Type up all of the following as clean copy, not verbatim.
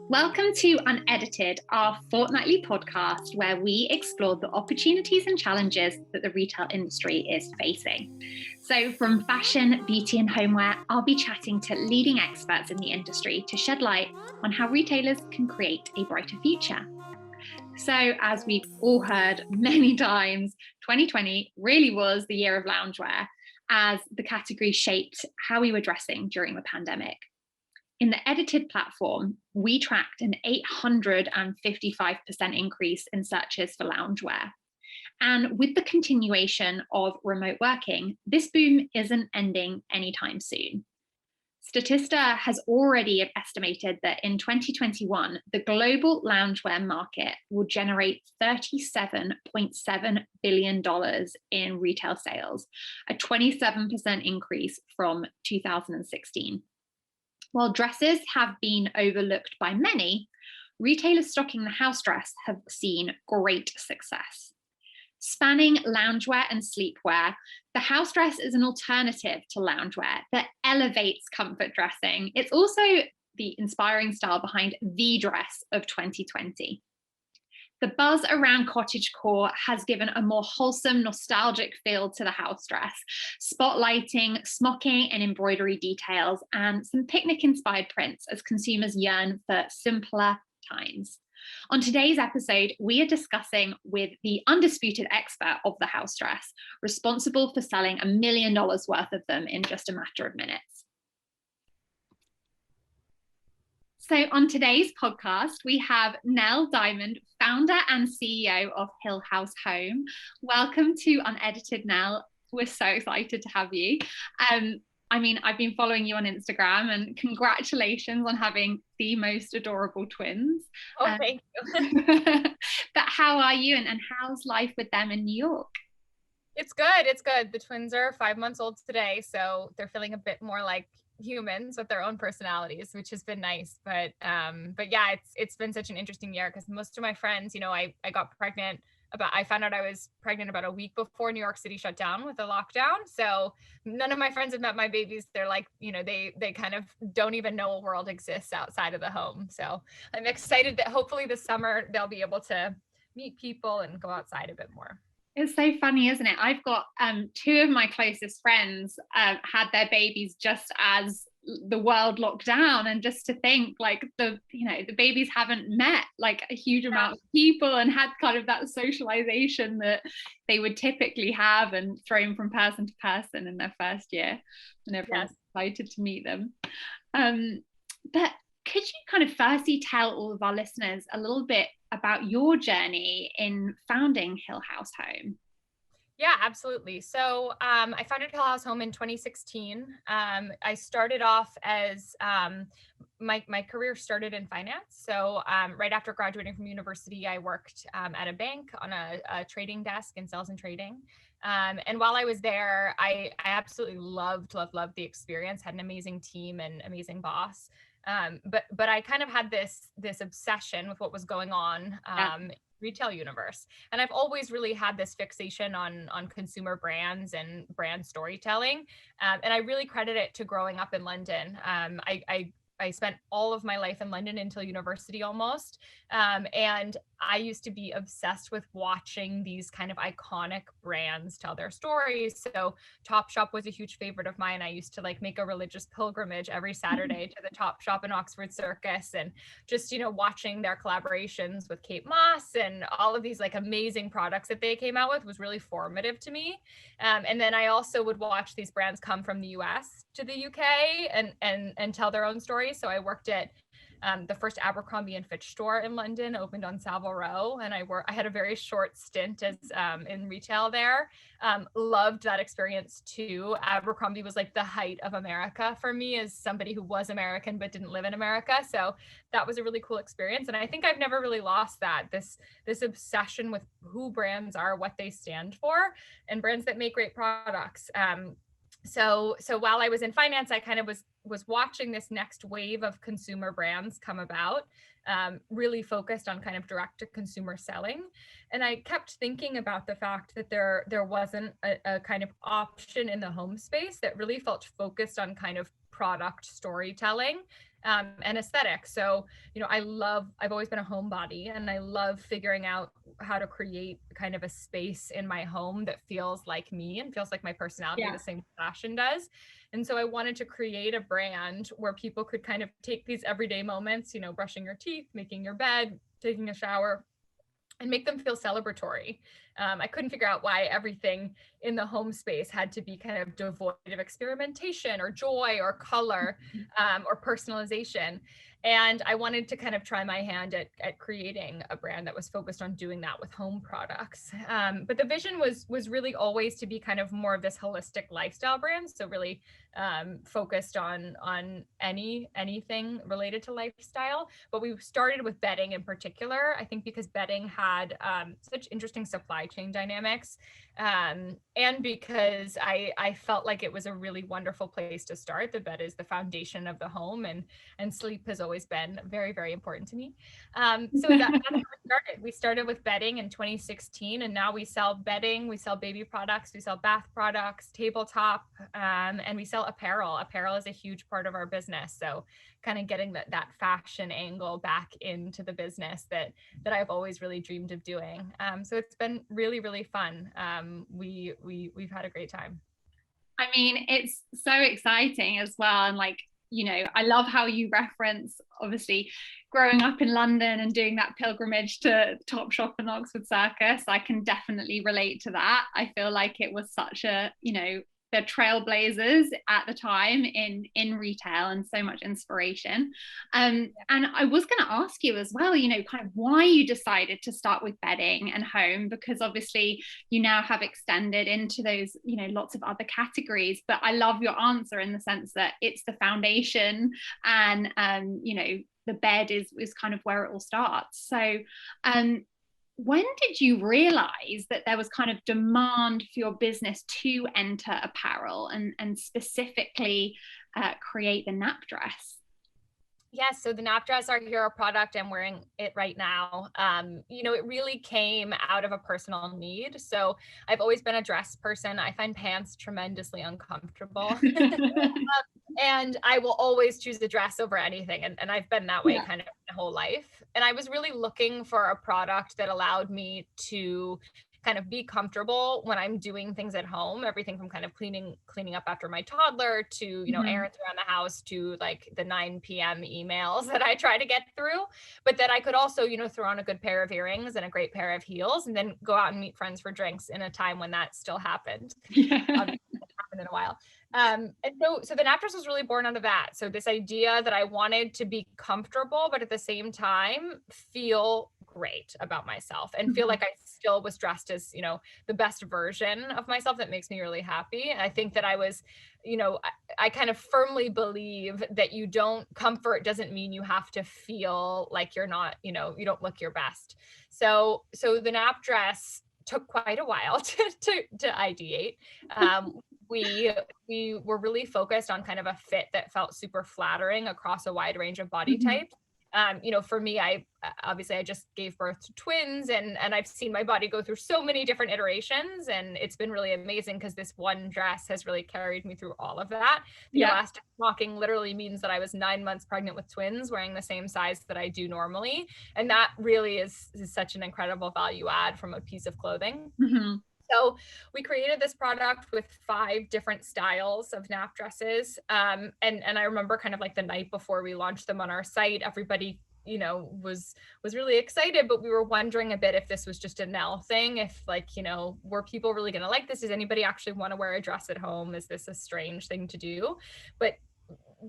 Welcome to Unedited, our fortnightly podcast where we explore the opportunities and challenges that the retail industry is facing. So, from fashion, beauty, and homeware, I'll be chatting to leading experts in the industry to shed light on how retailers can create a brighter future. So, as we've all heard many times, 2020 really was the year of loungewear, as the category shaped how we were dressing during the pandemic. In the edited platform, we tracked an 855% increase in searches for loungewear. And with the continuation of remote working, this boom isn't ending anytime soon. Statista has already estimated that in 2021, the global loungewear market will generate $37.7 billion in retail sales, a 27% increase from 2016. While dresses have been overlooked by many, retailers stocking the house dress have seen great success. Spanning loungewear and sleepwear, the house dress is an alternative to loungewear that elevates comfort dressing. It's also the inspiring style behind the dress of 2020. The buzz around Cottagecore has given a more wholesome, nostalgic feel to the house dress, spotlighting smocking and embroidery details and some picnic-inspired prints as consumers yearn for simpler times. On today's episode, we are discussing with the undisputed expert of the house dress, responsible for selling $1 million worth of them in just a matter of minutes. So on today's podcast, we have Nell Diamond, founder and CEO of Hill House Home. Welcome to Unedited, Nell. We're so excited to have you. I've been following you on Instagram, and congratulations on having the most adorable twins. Oh, thank you. But how are you, and how's life with them in New York? It's good. It's good. The twins are 5 months old today, so they're feeling a bit more like humans with their own personalities, which has been nice. But yeah, it's been such an interesting year because most of my friends, I got pregnant I found out I was pregnant about a week before New York City shut down with the lockdown. So none of my friends have met my babies. They're like, they kind of don't even know a world exists outside of the home. So I'm excited that hopefully this summer they'll be able to meet people and go outside a bit more. It's so funny, isn't it? I've got two of my closest friends had their babies just as the world locked down, and just to think like the babies haven't met like a huge amount of people and had kind of that socialization that they would typically have and thrown from person to person in their first year, and everyone's excited to meet them. But could you kind of firstly tell all of our listeners a little bit about your journey in founding Hill House Home? Yeah, absolutely. So I founded Hill House Home in 2016. I started off as my career started in finance. So right after graduating from university, I worked at a bank on a trading desk in sales and trading. And while I was there, I absolutely loved the experience, had an amazing team and amazing boss. But I kind of had this obsession with what was going on retail universe. And I've always really had this fixation on consumer brands and brand storytelling. And I really credit it to growing up in London. I spent all of my life in London until university almost. And I used to be obsessed with watching these kind of iconic brands tell their stories. So Topshop was a huge favorite of mine. I used to make a religious pilgrimage every Saturday to the Topshop in Oxford Circus, and just, watching their collaborations with Kate Moss and all of these amazing products that they came out with was really formative to me. And then I also would watch these brands come from the US to the UK and tell their own stories. So I worked at the first Abercrombie and Fitch store in London, opened on Savile Row, and I had a very short stint as in retail there. Loved that experience too. Abercrombie was the height of America for me as somebody who was American but didn't live in America. So that was a really cool experience, and I think I've never really lost that this obsession with who brands are, what they stand for, and brands that make great products. So while I was in finance, I kind of was watching this next wave of consumer brands come about, really focused on kind of direct to consumer selling. And I kept thinking about the fact that there wasn't a kind of option in the home space that really felt focused on kind of product storytelling and aesthetic. So, I've always been a homebody, and I love figuring out how to create kind of a space in my home that feels like me and feels like my personality, the same fashion does. And so I wanted to create a brand where people could kind of take these everyday moments, brushing your teeth, making your bed, taking a shower, and make them feel celebratory. I couldn't figure out why everything in the home space had to be kind of devoid of experimentation or joy or color, or personalization. And I wanted to kind of try my hand at creating a brand that was focused on doing that with home products. But the vision was really always to be kind of more of this holistic lifestyle brand. So really focused on anything related to lifestyle. But we started with bedding in particular, I think because bedding had such interesting supply chain dynamics. And because I felt like it was a really wonderful place to start. The bed is the foundation of the home, and sleep has always been very, very important to me. So that's how we started. We started with bedding in 2016, and now we sell bedding, we sell baby products, we sell bath products, tabletop, and we sell apparel. Apparel is a huge part of our business. So kind of getting that fashion angle back into the business that I've always really dreamed of doing. So it's been really, really fun. We've had a great time. I mean, it's so exciting as well. And I love how you reference, obviously, growing up in London and doing that pilgrimage to Topshop and Oxford Circus. I can definitely relate to that. I feel like it was such a, the trailblazers at the time in retail, and so much inspiration. And I was going to ask you as well, kind of why you decided to start with bedding and home, because obviously you now have extended into those, lots of other categories. But I love your answer in the sense that it's the foundation, and the bed is kind of where it all starts. So when did you realize that there was kind of demand for your business to enter apparel and specifically create the nap dress? Yes, so the nap dress, our hero product, I'm wearing it right now. It really came out of a personal need. So I've always been a dress person. I find pants tremendously uncomfortable. And I will always choose the dress over anything. And I've been that way kind of my whole life. And I was really looking for a product that allowed me to kind of be comfortable when I'm doing things at home, everything from kind of cleaning up after my toddler to, errands around the house to like the 9 p.m. emails that I try to get through, but that I could also, throw on a good pair of earrings and a great pair of heels and then go out and meet friends for drinks in a time when that still happened. Happened in a while. And so the nap dress was really born out of that. So this idea that I wanted to be comfortable, but at the same time feel great about myself and feel like I still was dressed as, the best version of myself that makes me really happy. And I think that I was, I kind of firmly believe that comfort doesn't mean you have to feel like you're not, you don't look your best. So the nap dress took quite a while to ideate. We were really focused on kind of a fit that felt super flattering across a wide range of body types. For me, I just gave birth to twins, and I've seen my body go through so many different iterations, and it's been really amazing because this one dress has really carried me through all of that. The elastic stocking literally means that I was 9 months pregnant with twins, wearing the same size that I do normally, and that really is such an incredible value add from a piece of clothing. So we created this product with 5 different styles of nap dresses. And I remember kind of like the night before we launched them on our site, everybody, was really excited, but we were wondering a bit if this was just a Nell thing, if were people really going to like this? Does anybody actually want to wear a dress at home? Is this a strange thing to do? But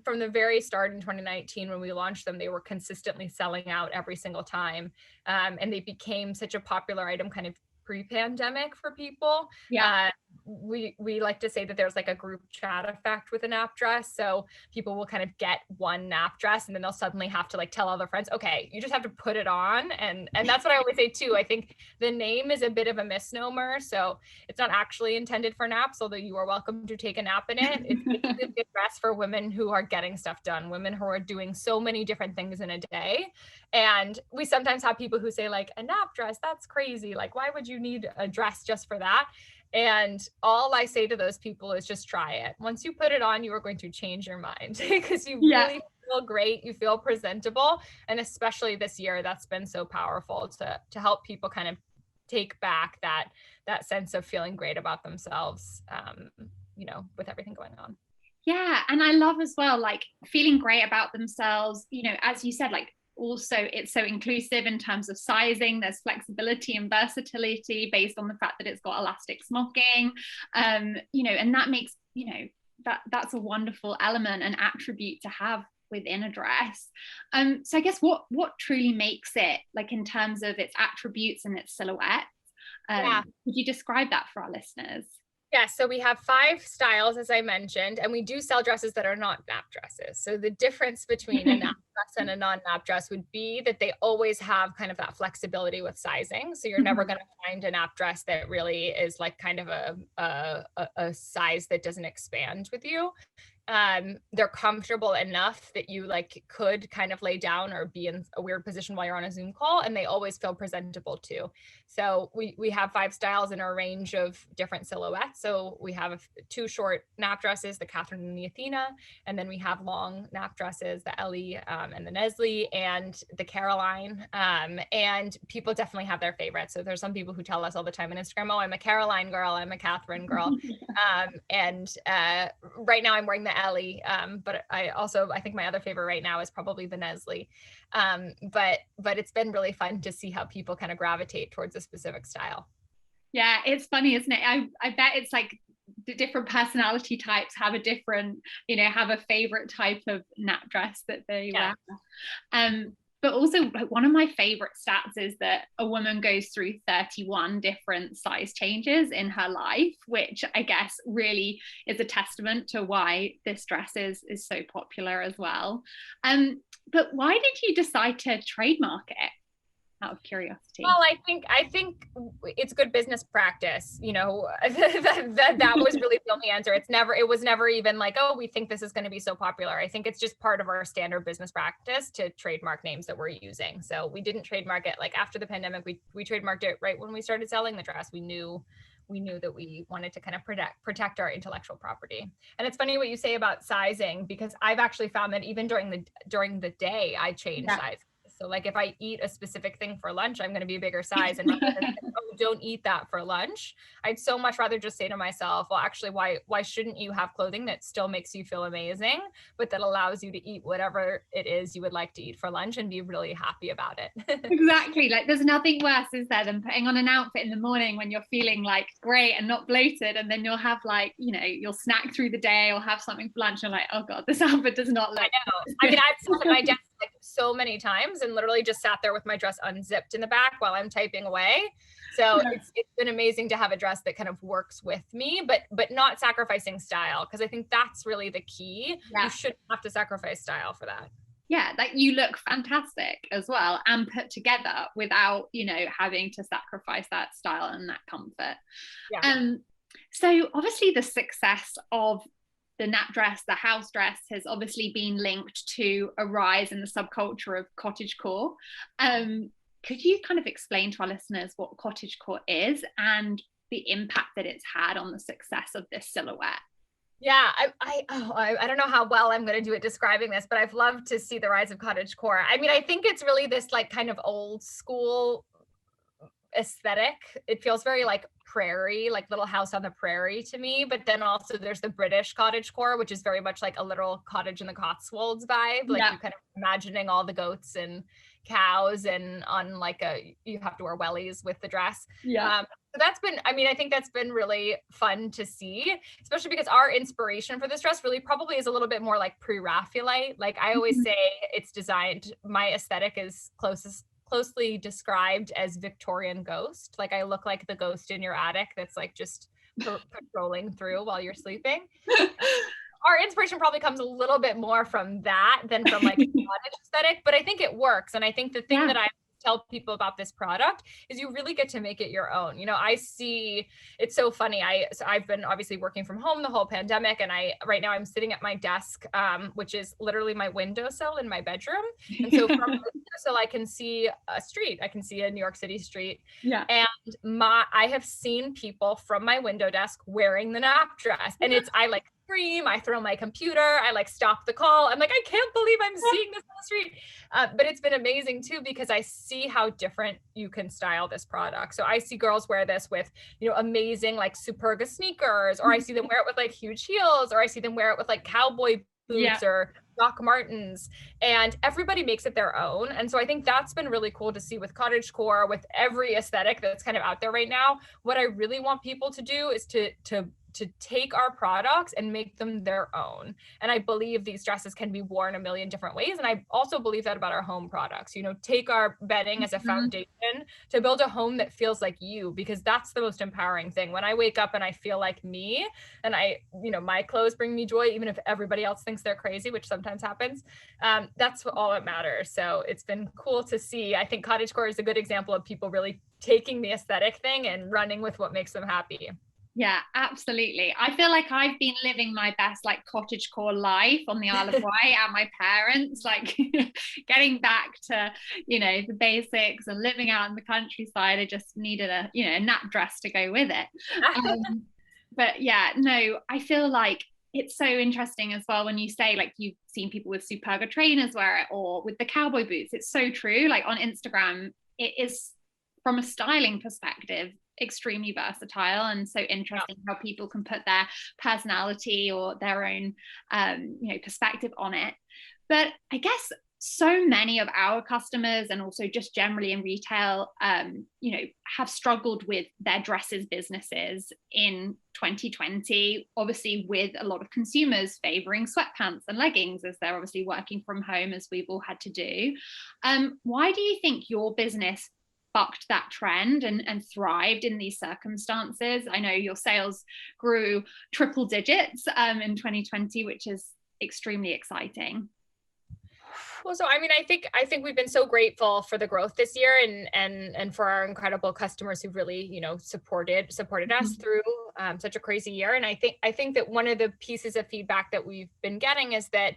from the very start in 2019, when we launched them, they were consistently selling out every single time. And they became such a popular item kind of pre-pandemic for people. We like to say that there's like a group chat effect with a nap dress. So people will kind of get one nap dress and then they'll suddenly have to like tell all their friends, okay, you just have to put it on. And that's what I always say too. I think the name is a bit of a misnomer. So it's not actually intended for naps, although you are welcome to take a nap in it. It's a good dress for women who are getting stuff done, women who are doing so many different things in a day. And we sometimes have people who say like, a nap dress, that's crazy. Like, why would you need a dress just for that? And all I say to those people is just try it. Once you put it on, you are going to change your mind because you really feel great, you feel presentable. And especially this year, that's been so powerful to help people kind of take back that sense of feeling great about themselves, with everything going on. Yeah. And I love as well, like feeling great about themselves, as you said, like also it's so inclusive in terms of sizing. There's flexibility and versatility based on the fact that it's got elastic smocking, and that makes, that's a wonderful element and attribute to have within a dress. So I guess what truly makes it, like in terms of its attributes and its silhouette, could you describe that for our listeners? Yeah, so we have 5 styles, as I mentioned, and we do sell dresses that are not nap dresses. So the difference between a nap dress and a non-nap dress would be that they always have kind of that flexibility with sizing. So you're never going to find a nap dress that really is like kind of a size that doesn't expand with you. They're comfortable enough that you like could kind of lay down or be in a weird position while you're on a Zoom call, and they always feel presentable too. So we have 5 styles in a range of different silhouettes. So we have 2 short nap dresses, the Catherine and the Athena, and then we have long nap dresses, the Ellie and the Nestle and the Caroline. And people definitely have their favorites. So there's some people who tell us all the time on Instagram, oh, I'm a Caroline girl, I'm a Catherine girl. And right now I'm wearing the Ellie, but I think my other favorite right now is probably the Nestle. But it's been really fun to see how people kind of gravitate towards a specific style. Yeah, it's funny, isn't it? I bet it's like the different personality types have a different, have a favorite type of nap dress that they wear. But also one of my favorite stats is that a woman goes through 31 different size changes in her life, which I guess really is a testament to why this dress is so popular as well. But why did you decide to trademark it? Out of curiosity. Well, I think it's good business practice. That was really the only answer. It was never even like, oh, we think this is going to be so popular. I think it's just part of our standard business practice to trademark names that we're using. So we didn't trademark it like after the pandemic. We trademarked it right when we started selling the dress. We knew that we wanted to kind of protect our intellectual property. And it's funny what you say about sizing, because I've actually found that even during the day, I change size. So like if I eat a specific thing for lunch, I'm going to be a bigger size. And rather than, oh, don't eat that for lunch, I'd so much rather just say to myself, well, actually, why shouldn't you have clothing that still makes you feel amazing, but that allows you to eat whatever it is you would like to eat for lunch and be really happy about it. Exactly. Like there's nothing worse, is there, than putting on an outfit in the morning when you're feeling like great and not bloated. And then you'll have like, you'll snack through the day or have something for lunch. And you're like, oh God, this outfit does not look. I know. I mean, I've sat at my desk like so many times and literally just sat there with my dress unzipped in the back while I'm typing away. So it's been amazing to have a dress that kind of works with me, but not sacrificing style, because I think that's really the key. You shouldn't have to sacrifice style for that. Yeah, like you look fantastic as well and put together without, having to sacrifice that style and that comfort. So obviously the success of the nap dress, the house dress, has obviously been linked to a rise in the subculture of cottagecore. Could you kind of explain to our listeners what cottagecore is and the impact that it's had on the success of this silhouette? Yeah, I don't know how well I'm going to do at describing this, but I've loved to see the rise of cottagecore. I mean, I think it's really this like kind of old school aesthetic. It feels very like prairie, like Little House on the Prairie to me. But then also there's the British cottagecore, which is very much like a literal cottage in the Cotswolds vibe. Like you're kind of imagining all the goats and cows and on like you have to wear wellies with the dress. So that's been, I think that's been really fun to see, especially because our inspiration for this dress really probably is a little bit more like pre-Raphaelite. Like I always say, it's designed, my aesthetic is closely described as Victorian ghost. Like I look like the ghost in your attic that's like just patrolling through while you're sleeping. Our inspiration probably comes a little bit more from that than from like a cottage aesthetic, but I think it works. And I think the thing that I tell people about this product is you really get to make it your own. I see, it's so funny. I've been obviously working from home the whole pandemic, and right now I'm sitting at my desk, which is literally my windowsill in my bedroom. And so from the windowsill, I can see a street. I can see a New York City street. And I have seen people from my window desk wearing the nap dress, and I like scream, I throw my computer, I like stop the call. I'm like, I can't believe I'm seeing this on the street. But it's been amazing too, because I see how different you can style this product. So I see girls wear this with, amazing like Superga sneakers, or I see them wear it with like huge heels, or I see them wear it with like cowboy boots or Doc Martens, and everybody makes it their own. And so I think that's been really cool to see with Cottagecore, with every aesthetic that's kind of out there right now. What I really want people to do is to take our products and make them their own. And I believe these dresses can be worn a million different ways. And I also believe that about our home products, take our bedding as a foundation to build a home that feels like you, because that's the most empowering thing. When I wake up and I feel like me, and my clothes bring me joy, even if everybody else thinks they're crazy, which sometimes happens, that's all that matters. So it's been cool to see. I think Cottagecore is a good example of people really taking the aesthetic thing and running with what makes them happy. Yeah, absolutely. I feel like I've been living my best like cottagecore life on the Isle of Wight at my parents, like getting back to, the basics and living out in the countryside. I just needed a nap dress to go with it. But yeah, no, I feel like it's so interesting as well when you say like you've seen people with Superga trainers wear it, or with the cowboy boots. It's so true. Like on Instagram, it is, from a styling perspective, extremely versatile, and so interesting how people can put their personality or their own perspective on it. But I guess so many of our customers, and also just generally in retail, have struggled with their dresses businesses in 2020, obviously with a lot of consumers favoring sweatpants and leggings, as they're obviously working from home, as we've all had to do. Why do you think your business bucked that trend and thrived in these circumstances? I know your sales grew triple digits in 2020, which is extremely exciting. Well, so I mean, I think we've been so grateful for the growth this year, and for our incredible customers who've really, supported us through such a crazy year. And I think that one of the pieces of feedback that we've been getting is that,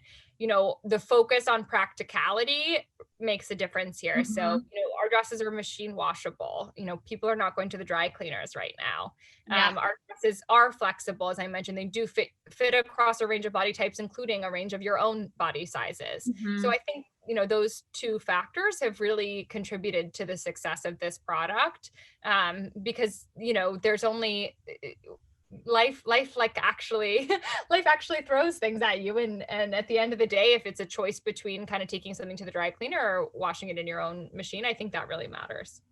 the focus on practicality makes a difference here. So, our dresses are machine washable. People are not going to the dry cleaners right now. Our dresses are flexible. As I mentioned, they do fit across a range of body types, including a range of your own body sizes. So I think, those two factors have really contributed to the success of this product, because, there's only life actually throws things at you, and at the end of the day, if it's a choice between kind of taking something to the dry cleaner or washing it in your own machine, I think that really matters.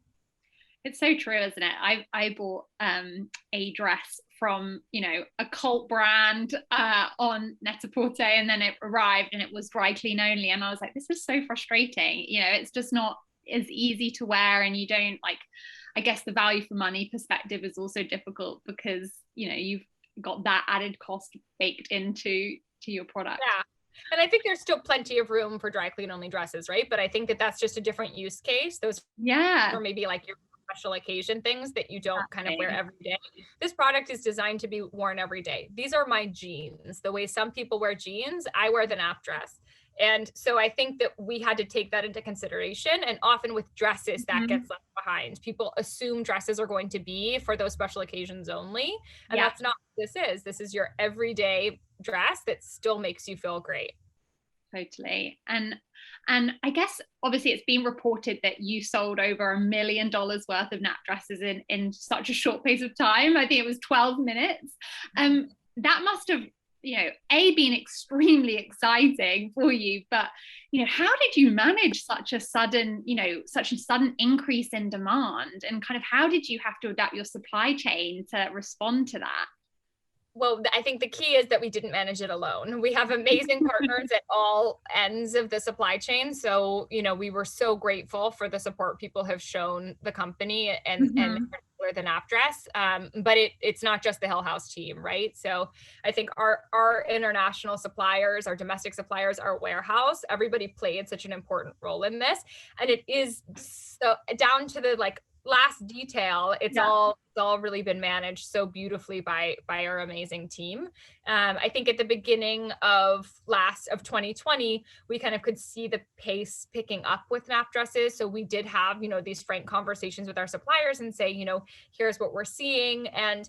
It's so true, isn't it? I bought a dress from a cult brand on Net-a-Porter, and then it arrived and it was dry clean only, and I was like, this is so frustrating. It's just not as easy to wear, and you don't like, I guess the value for money perspective is also difficult, because you've got that added cost baked into your product. Yeah. And I think there's still plenty of room for dry clean only dresses, right? But I think that that's just a different use case. Those or maybe like your special occasion things that you don't kind of wear every day. This product is designed to be worn every day. These are my jeans. The way some people wear jeans, I wear the nap dress. And so I think that we had to take that into consideration. And often with dresses, that gets left behind. People assume dresses are going to be for those special occasions only. And that's not what this is. This is your everyday dress that still makes you feel great. Totally. And I guess obviously it's been reported that you sold over $1 million worth of nap dresses in such a short pace of time. I think it was 12 minutes. That must have been extremely exciting for you, but how did you manage such a sudden increase in demand, and kind of how did you have to adapt your supply chain to respond to that? Well, I think the key is that we didn't manage it alone. We have amazing partners at all ends of the supply chain. So, we were so grateful for the support people have shown the company, and the nap dress. But it's not just the Hill House team, right? So I think our international suppliers, our domestic suppliers, our warehouse, everybody played such an important role in this. And it is so down to the last detail. It's all really been managed so beautifully by our amazing team. I think at the beginning of 2020, we kind of could see the pace picking up with nap dresses. So we did have, these frank conversations with our suppliers and say, here's what we're seeing. And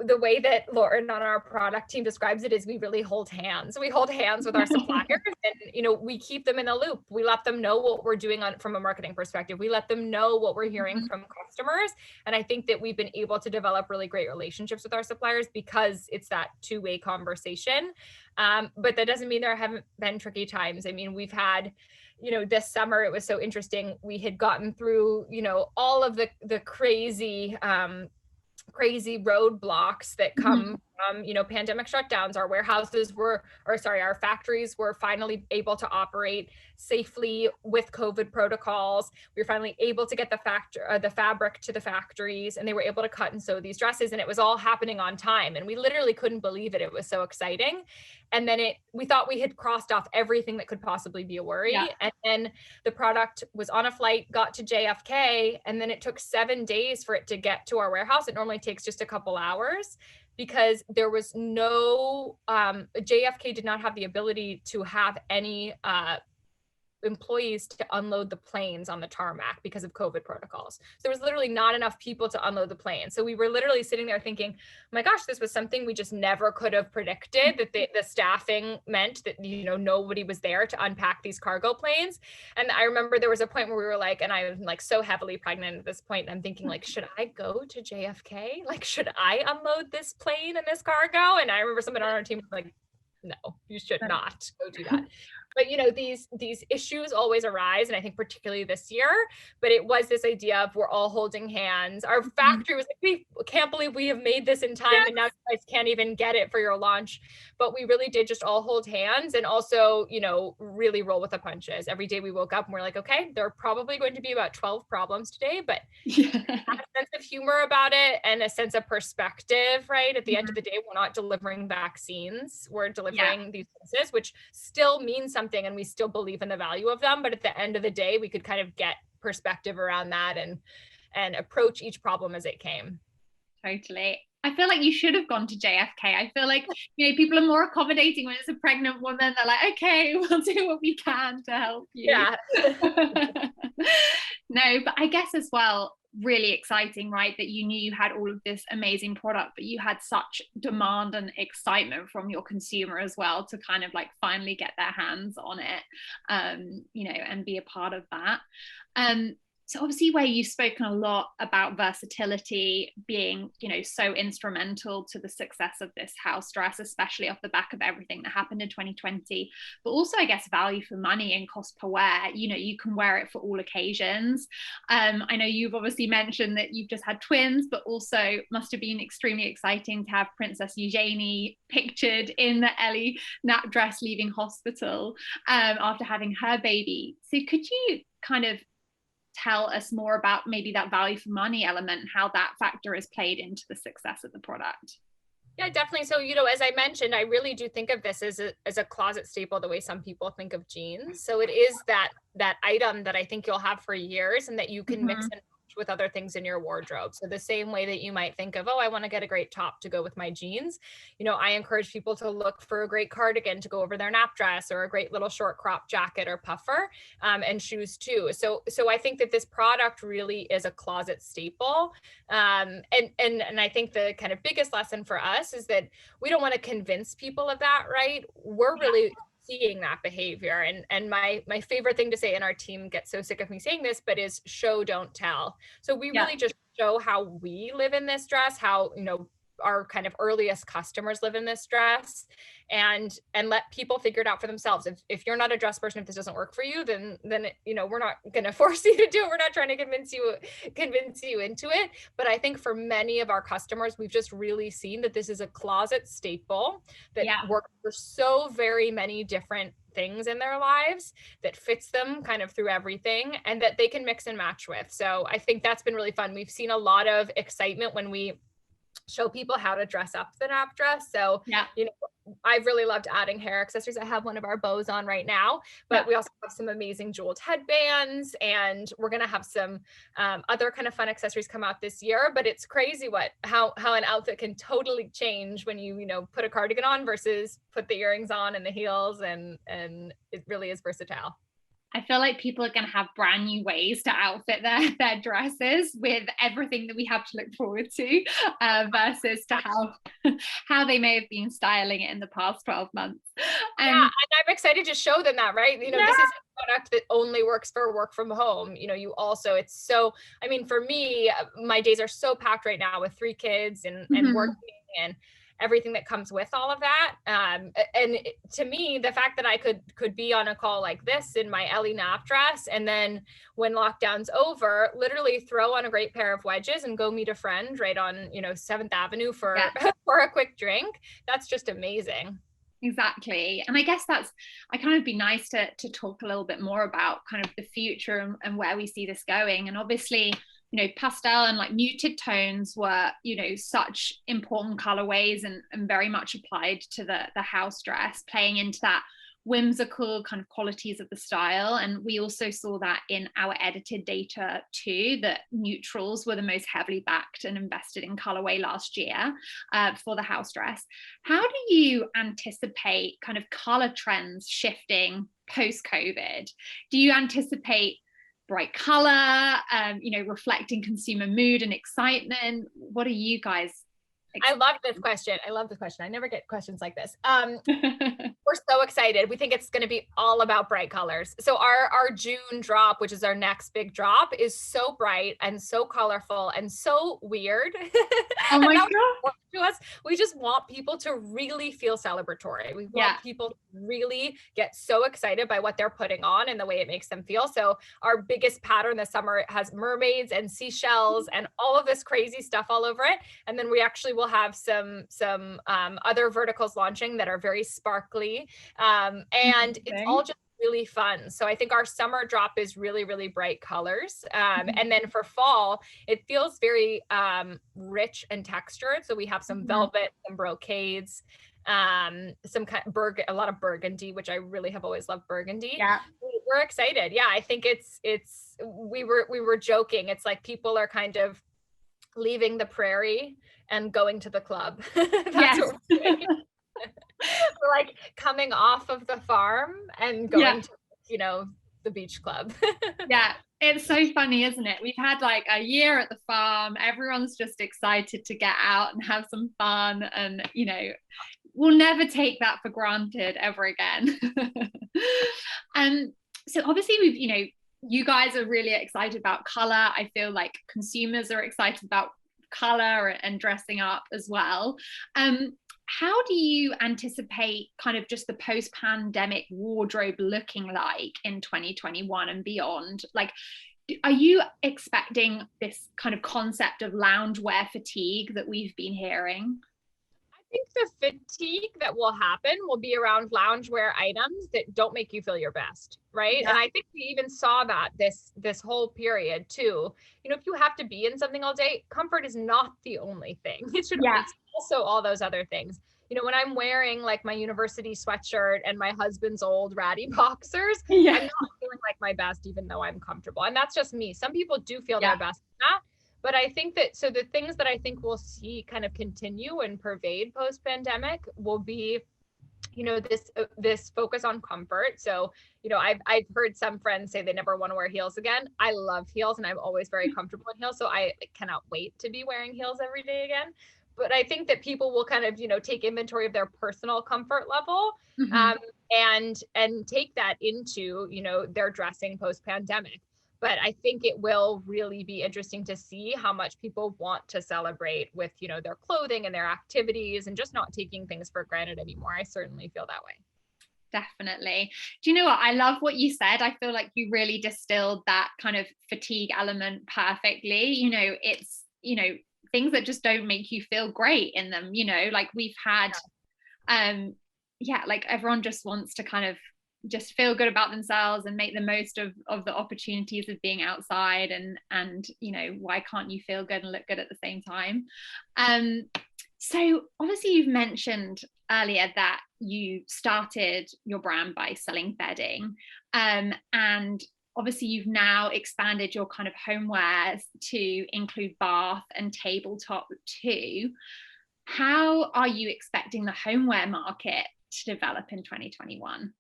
the way that Lauren on our product team describes it is we really hold hands. We hold hands with our suppliers and, we keep them in the loop. We let them know what we're doing from a marketing perspective. We let them know what we're hearing from customers. And I think that we've been able to develop really great relationships with our suppliers because it's that two-way conversation. But that doesn't mean there haven't been tricky times. I mean, we've had, this summer, it was so interesting. We had gotten through, all of the crazy roadblocks that come from, pandemic shutdowns. Our our factories were finally able to operate safely with COVID protocols. We were finally able to get the fabric to the factories, and they were able to cut and sew these dresses, and it was all happening on time. And we literally couldn't believe it. It was so exciting. And then we thought we had crossed off everything that could possibly be a worry. Yeah. And then the product was on a flight, got to JFK, and then it took 7 days for it to get to our warehouse. It normally takes just a couple hours because there was no, JFK did not have the ability to have any employees to unload the planes on the tarmac because of COVID protocols. So there was literally not enough people to unload the plane. So we were literally sitting there thinking, oh my gosh, this was something we just never could have predicted, that the staffing meant that, nobody was there to unpack these cargo planes. And I remember there was a point where we were like, and I was like so heavily pregnant at this point, and I'm thinking like, should I go to JFK? Like, should I unload this plane and this cargo? And I remember someone on our team was like, no, you should not go do that. But these issues always arise, and I think particularly this year. But it was this idea of we're all holding hands. Our factory was like, we can't believe we have made this in time, yes. And now you guys can't even get it for your launch. But we really did just all hold hands, and also really roll with the punches. Every day we woke up and we're like, okay, there are probably going to be about 12 problems today, but have a sense of humor about it and a sense of perspective. Right at the end of the day, we're not delivering vaccines; we're delivering these services, which still means something, and we still believe in the value of them. But at the end of the day, we could kind of get perspective around that and approach each problem as it came. Totally. I feel like you should have gone to JFK. I feel like, people are more accommodating when it's a pregnant woman. They're like, okay, we'll do what we can to help you. Yeah. No, but I guess as well, really exciting, right? That you knew you had all of this amazing product, but you had such demand and excitement from your consumer as well to kind of like finally get their hands on it, and be a part of that. So obviously where you've spoken a lot about versatility being, so instrumental to the success of this house dress, especially off the back of everything that happened in 2020, but also I guess value for money and cost per wear, you can wear it for all occasions. I know you've obviously mentioned that you've just had twins, but also must have been extremely exciting to have Princess Eugenie pictured in the Ellie nap dress leaving hospital after having her baby. So could you kind of tell us more about maybe that value for money element and how that factor is played into the success of the product? Yeah, definitely. So, as I mentioned, I really do think of this as a closet staple, the way some people think of jeans. So it is that item that I think you'll have for years and that you can mix and match with other things in your wardrobe. So the same way that you might think of, I want to get a great top to go with my jeans. I encourage people to look for a great cardigan to go over their nap dress, or a great little short crop jacket or puffer, and shoes too. So I think that this product really is a closet staple. And I think the kind of biggest lesson for us is that we don't want to convince people of that, right? We're really seeing that behavior. And my favorite thing to say, and our team gets so sick of me saying this, but is show, don't tell. So we really just show how we live in this dress, how, our kind of earliest customers live in this dress, and let people figure it out for themselves. If you're not a dress person, if this doesn't work for you, then we're not going to force you to do it. We're not trying to convince you into it. But I think for many of our customers, we've just really seen that this is a closet staple that works for so very many different things in their lives, that fits them kind of through everything, and that they can mix and match with. So I think that's been really fun. We've seen a lot of excitement when we show people how to dress up the nap dress. So, I've really loved adding hair accessories. I have one of our bows on right now, but we also have some amazing jeweled headbands, and we're going to have some other kind of fun accessories come out this year. But it's crazy how an outfit can totally change when you put a cardigan on versus put the earrings on and the heels, and it really is versatile. I feel like people are going to have brand new ways to outfit their dresses with everything that we have to look forward to, versus to how they may have been styling it in the past 12 months. Yeah, and I'm excited to show them that, right? You know, this is a product that only works for work from home. You know, you also, it's so, I mean, for me, my days are so packed right now with 3 kids and working and everything that comes with all of that. To me, the fact that I could be on a call like this in my Ellie nap dress, and then when lockdown's over, literally throw on a great pair of wedges and go meet a friend right on, 7th Avenue for for a quick drink. That's just amazing. Exactly. And I guess I kind of be nice to talk a little bit more about kind of the future and where we see this going. And obviously, pastel and like muted tones were, such important colorways and very much applied to the house dress, playing into that whimsical kind of qualities of the style. And we also saw that in our edited data too, that neutrals were the most heavily backed and invested in colorway last year for the house dress. How do you anticipate kind of color trends shifting post-COVID? Do you anticipate bright color, reflecting consumer mood and excitement? What are you guys? I love this question. I never get questions like this. We're so excited. We think it's going to be all about bright colors. So our June drop, which is our next big drop, is so bright and so colorful and so weird. Oh my God. To us, we just want people to really feel celebratory. We want people to really get so excited by what they're putting on and the way it makes them feel. So our biggest pattern this summer has mermaids and seashells and all of this crazy stuff all over it. And then we actually will have some other verticals launching that are very sparkly, and it's all just really fun. So I think our summer drop is really, really bright colors. And then for fall, it feels very rich and textured. So we have some velvet, some brocades, some kind of a lot of burgundy, which I really have always loved burgundy. Yeah. We're excited. Yeah, I think we were joking. It's like people are kind of leaving the prairie and going to the club. That's what we're doing. We're like coming off of the farm and going to, the beach club. Yeah, it's so funny, isn't it? We've had like a year at the farm. Everyone's just excited to get out and have some fun. And, we'll never take that for granted ever again. So obviously you guys are really excited about color. I feel like consumers are excited about color and dressing up as well. How do you anticipate kind of just the post-pandemic wardrobe looking like in 2021 and beyond? Like, are you expecting this kind of concept of loungewear fatigue that we've been hearing? I think the fatigue that will happen will be around loungewear items that don't make you feel your best, right? Yeah. And I think we even saw that this whole period too. If you have to be in something all day, comfort is not the only thing. It's also all those other things. When I'm wearing like my university sweatshirt and my husband's old ratty boxers, I'm not feeling like my best, even though I'm comfortable. And that's just me. Some people do feel their best in that. But I think that, so the things that I think we'll see kind of continue and pervade post-pandemic will be, this focus on comfort. So, I've heard some friends say they never want to wear heels again. I love heels and I'm always very comfortable in heels. So I cannot wait to be wearing heels every day again. But I think that people will kind of, take inventory of their personal comfort level, and take that into, their dressing post-pandemic. But I think it will really be interesting to see how much people want to celebrate with, their clothing and their activities and just not taking things for granted anymore. I certainly feel that way. Definitely. Do you know what? I love what you said. I feel like you really distilled that kind of fatigue element perfectly. It's, things that just don't make you feel great in them, like we've had, like everyone just wants to kind of just feel good about themselves and make the most of the opportunities of being outside, and why can't you feel good and look good at the same time? So obviously you've mentioned earlier that you started your brand by selling bedding, and obviously you've now expanded your kind of homewares to include bath and tabletop too. How are you expecting the homeware market to develop in 2021?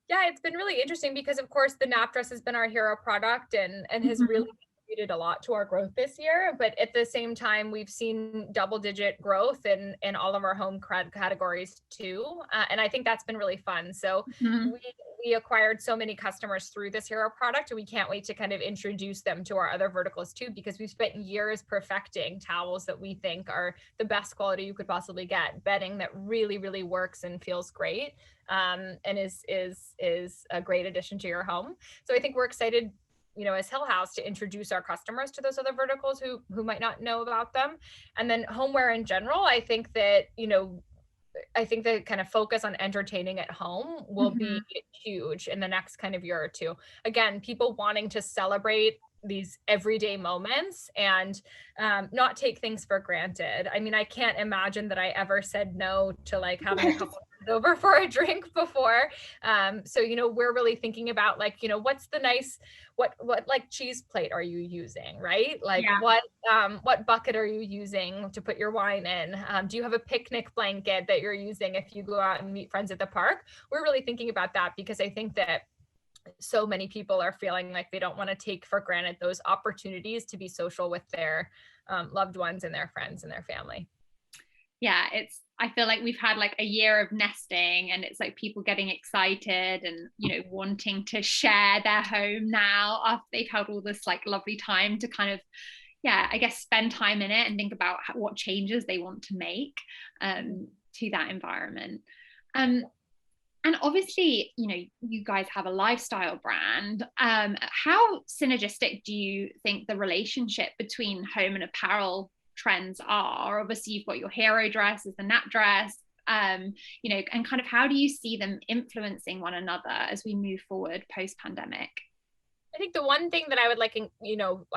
Yeah, it's been really interesting because of course the nap dress has been our hero product and has really contributed a lot to our growth this year. But at the same time, we've seen double-digit growth in all of our home categories too, and I think that's been really fun. So Mhm. we acquired so many customers through this hero product, and we can't wait to kind of introduce them to our other verticals too, because we've spent years perfecting towels that we think are the best quality you could possibly get, bedding that really, really works and feels great, and is a great addition to your home. So I think we're excited, you know, as Hill House to introduce our customers to those other verticals who might not know about them. And then homeware in general, I think that, you know, I think the kind of focus on entertaining at home will be Mhm. huge in the next kind of year or two. Again, people wanting to celebrate these everyday moments and not take things for granted. I mean, I can't imagine that I ever said no to like having a couple friends over for a drink before. So, you know, we're really thinking about like, you know, what's the nice, what like cheese plate are you using, right? Like Yeah. what bucket are you using to put your wine in? Do you have a picnic blanket that you're using if you go out and meet friends at the park? We're really thinking about that because I think that so many people are feeling like they don't want to take for granted those opportunities to be social with their loved ones and their friends and their family. Yeah, I feel like we've had like a year of nesting, and it's like people getting excited and, you know, wanting to share their home now after they've had all this like lovely time to kind of, yeah, I guess spend time in it and think about what changes they want to make to that environment. Um, and obviously, you know, you guys have a lifestyle brand. How synergistic do you think the relationship between home and apparel trends are? Obviously, you've got your hero dress as the nap dress, you know, and kind of how do you see them influencing one another as we move forward post pandemic? I think the one thing that I would like, you know,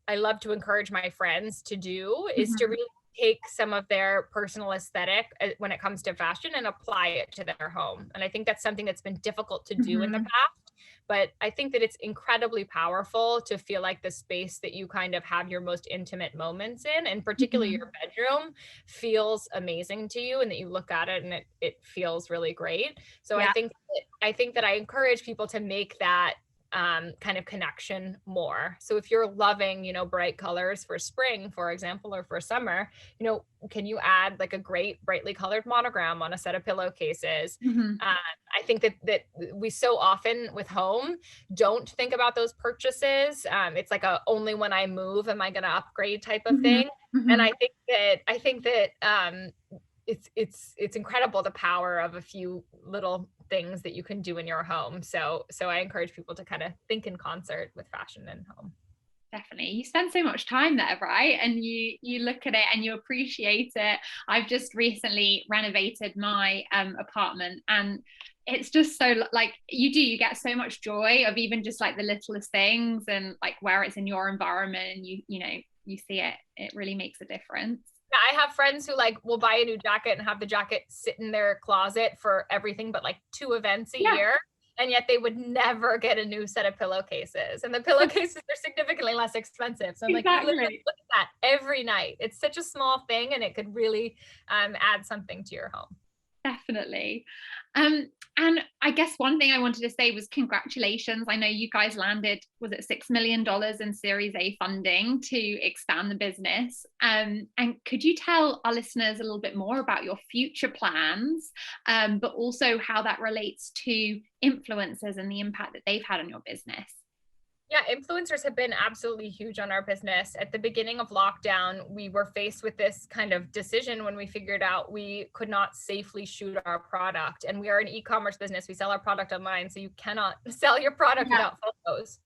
I love to encourage my friends to do is to Mhm. really take some of their personal aesthetic when it comes to fashion and apply it to their home. And I think that's something that's been difficult to do in the Mhm. past, but I think that it's incredibly powerful to feel like the space that you kind of have your most intimate moments in, and particularly Mhm. your bedroom, feels amazing to you and that you look at it and it feels really great. So Yeah. I think that I encourage people to make that kind of connection more. So if you're loving, you know, bright colors for spring, for example, or for summer, you know, can you add like a great brightly colored monogram on a set of pillowcases? Mhm. I think that we so often with home don't think about those purchases. It's like a only when I move am I going to upgrade type of Mhm. thing. And Mhm. I think that it's incredible the power of a few little things that you can do in your home. So I encourage people to kind of think in concert with fashion and home. Definitely. You spend so much time there, right? And you look at it and you appreciate it. I've just recently renovated my apartment, and it's just so like you get so much joy of even just like the littlest things, and like where it's in your environment and you know, you see it, it really makes a difference. Yeah, I have friends who like will buy a new jacket and have the jacket sit in their closet for everything but like 2 events a Yeah, year. And yet they would never get a new set of pillowcases. And the pillowcases are significantly less expensive. So I'm like, you literally exactly. look at that every night. It's such a small thing and it could really add something to your home. Definitely. Um, and I guess one thing I wanted to say was congratulations. I know you guys landed, was it $6 million in Series A funding to expand the business? And could you tell our listeners a little bit more about your future plans, but also how that relates to influencers and the impact that they've had on your business? Yeah, influencers have been absolutely huge on our business. At the beginning of lockdown, we were faced with this kind of decision when we figured out we could not safely shoot our product. And we are an e-commerce business. We sell our product online, so you cannot sell your product Yeah. without photos.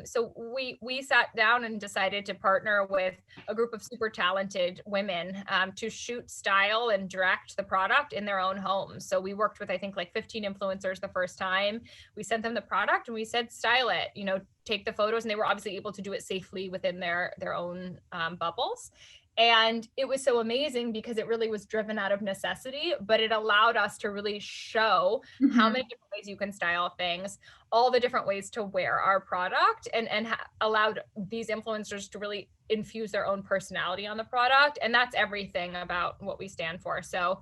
So we sat down and decided to partner with a group of super talented women to shoot, style, and direct the product in their own homes. So we worked with, I think, like 15 influencers the first time. We sent them the product and we said, style it, you know, take the photos, and they were obviously able to do it safely within their own bubbles. And it was so amazing because it really was driven out of necessity, but it allowed us to really show how many different ways you can style things, all the different ways to wear our product, and allowed these influencers to really infuse their own personality on the product. And that's everything about what we stand for. So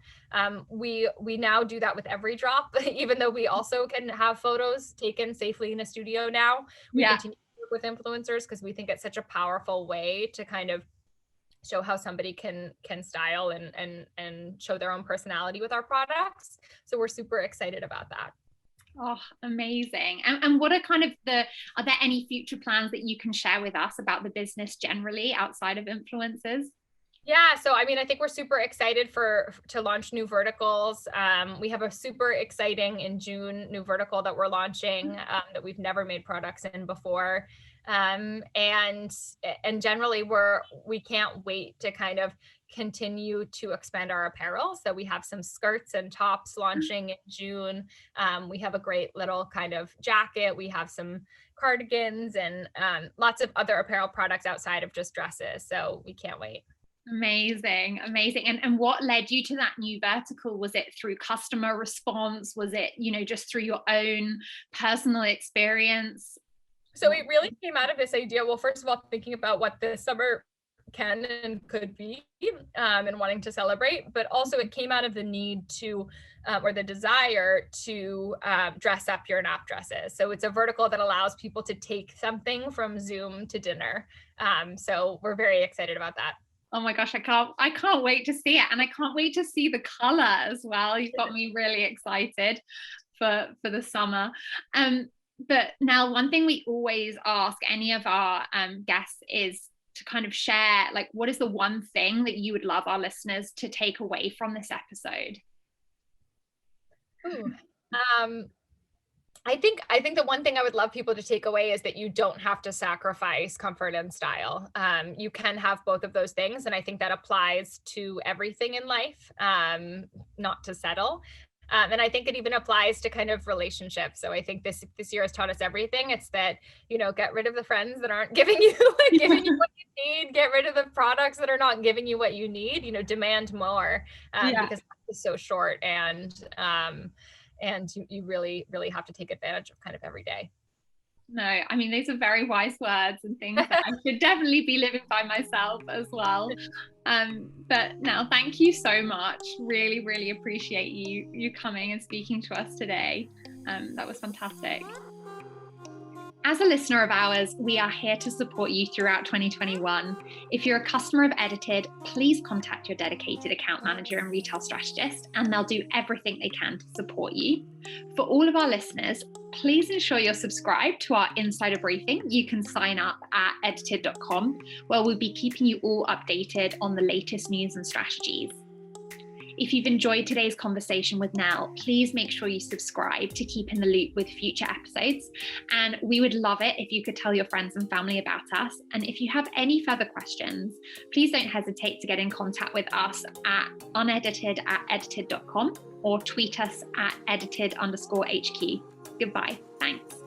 we now do that with every drop, even though we also can have photos taken safely in a studio now. We continue to work with influencers because we think it's such a powerful way to kind of show how somebody can style and show their own personality with our products. So we're super excited about that. Oh, amazing. And what are kind of are there any future plans that you can share with us about the business generally outside of influencers? Yeah, so I mean, I think we're super excited to launch new verticals. We have a super exciting in June new vertical that we're launching that we've never made products in before. And generally we can't wait to kind of continue to expand our apparel. So we have some skirts and tops launching in June. We have a great little kind of jacket. We have some cardigans and lots of other apparel products outside of just dresses. So we can't wait. Amazing. And what led you to that new vertical? Was it through customer response? Was it, just through your own personal experience? So it really came out of this idea. Well, first of all, thinking about what the summer can and could be, and wanting to celebrate, but also it came out of the need to, or the desire to dress up your nap dresses. So it's a vertical that allows people to take something from Zoom to dinner. So we're very excited about that. Oh my gosh, I can't wait to see it. And I can't wait to see the color as well. You've got me really excited for the summer. But now one thing we always ask any of our guests is to kind of share, like, what is the one thing that you would love our listeners to take away from this episode? Ooh. I think the one thing I would love people to take away is that you don't have to sacrifice comfort and style. You can have both of those things. And I think that applies to everything in life, not to settle. And I think it even applies to kind of relationships. So I think this year has taught us everything. It's that, get rid of the friends that aren't giving you what you need, get rid of the products that are not giving you what you need, demand more, because life is so short, and you really, really have to take advantage of kind of every day. No, I mean, those are very wise words and things that I should definitely be living by myself as well. But Nell, thank you so much. Really, really appreciate you coming and speaking to us today. That was fantastic. As a listener of ours, we are here to support you throughout 2021. If you're a customer of Edited, please contact your dedicated account manager and retail strategist, and they'll do everything they can to support you. For all of our listeners, please ensure you're subscribed to our insider briefing. You can sign up at edited.com, where we'll be keeping you all updated on the latest news and strategies. If you've enjoyed today's conversation with Nell, please make sure you subscribe to keep in the loop with future episodes. And we would love it if you could tell your friends and family about us. And if you have any further questions, please don't hesitate to get in contact with us at unEDITED@edited.com or tweet us at edited_HQ. Goodbye. Thanks.